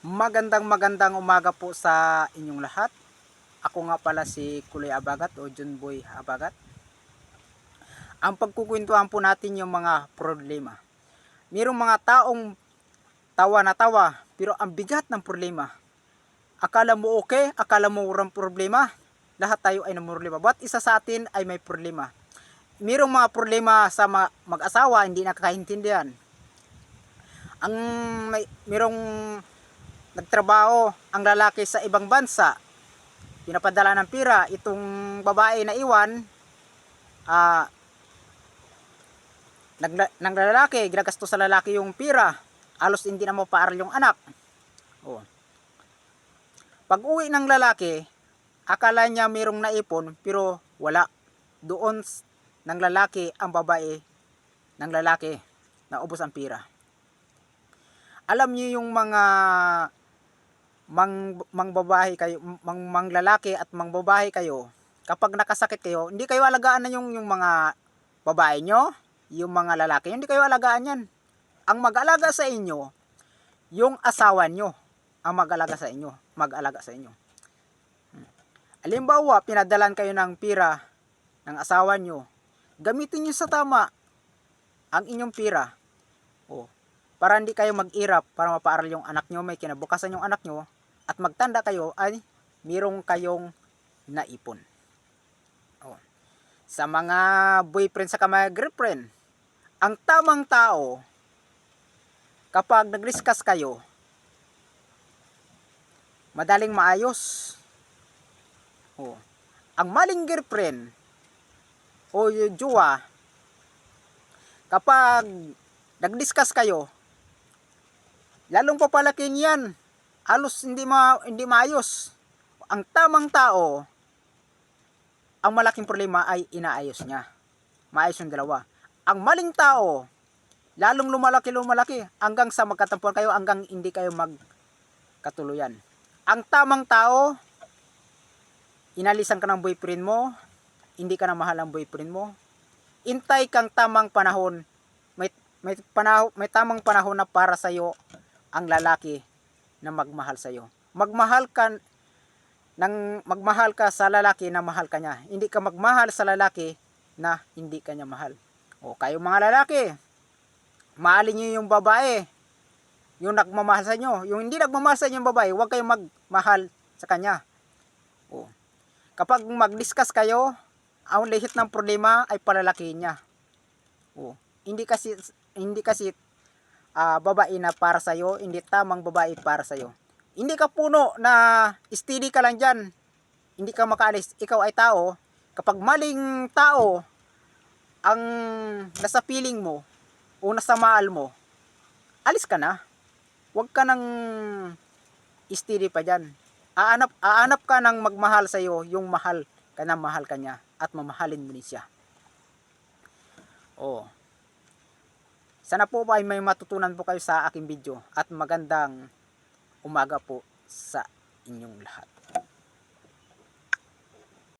Magandang umaga po sa inyong lahat. Ako nga pala si Kuloy Abagat o Junboy Abagat. Ang pagkukwentuhan po natin yung mga problema. Mayroong mga taong tawa na tawa pero ang bigat ng problema. Akala mo okay, akala mo walang problema. Lahat tayo ay namumroblema. Ba't isa sa atin ay may problema? Mayroong mga problema sa mag-asawa, hindi nakakaintindihan. Mayroong nagtrabaho ang lalaki sa ibang bansa, pinapadala ng pira, itong babae na iwan, ng lalaki, ginagastos sa lalaki yung pira, alos hindi na mapaaral yung anak. Pag uwi ng lalaki, akala niya mayroong naipon, pero wala. Doon ng lalaki ang babae ng lalaki, naubos ang pira. Alam niyo yung mga mangbabae kayo, manglalaki at mangbabae kayo, kapag nakasakit kayo, hindi kayo alagaan na yung mga babae nyo, yung mga lalaki, hindi kayo alagaan yan. Ang mag-alaga sa inyo, yung asawa nyo, ang mag-alaga sa inyo, mag-alaga sa inyo. Halimbawa, pinadalan kayo ng pira ng asawa nyo, gamitin nyo sa tama ang inyong pira. Para hindi kayo mag-irap, para mapaaral yung anak nyo, may kinabukasan yung anak nyo, at magtanda kayo ay mayroong kayong naipon. Sa mga boyfriend sa mga girlfriend, ang tamang tao, kapag nag-discuss kayo, madaling maayos. Ang maling girlfriend o yung jowa, kapag nag-discuss kayo, lalong papalakin yan, halos hindi maayos. Ang tamang tao, ang malaking problema ay inaayos niya, maayos yung dalawa. Ang maling tao, lalong lumalaki hanggang sa magkatampuan kayo, hanggang hindi kayo magkatuluyan. Ang tamang tao, inalisan ka ng boyfriend mo, hindi ka na mahal ng boyfriend mo, intay kang tamang panahon, may tamang panahon na para sa iyo ang lalaki na magmahal sa iyo. Magmahal ka sa lalaki na mahal ka niya. Hindi ka magmahal sa lalaki na hindi ka niya mahal. Kayo mga lalaki, mahalin niyo yung babae, yung nagmamahal sa inyo. Yung hindi nagmamahal sa inyo yung babae, huwag kayong magmahal sa kanya. Kapag mag-discuss kayo, ang lihit ng problema ay palalakihin niya. Hindi kasi babae na para sa iyo, hindi tamang babae para sa iyo. Hindi ka puno na steady ka lang diyan. Hindi ka makaalis. Ikaw ay tao. Kapag maling tao ang nasa feeling mo o nasa mahal mo, alis ka na. Huwag ka nang steady pa diyan. Aanap ka ng magmahal sa iyo, yung mahal ka niya at mamahalin mo din siya. Sana po ay may matutunan po kayo sa aking video at magandang umaga po sa inyong lahat.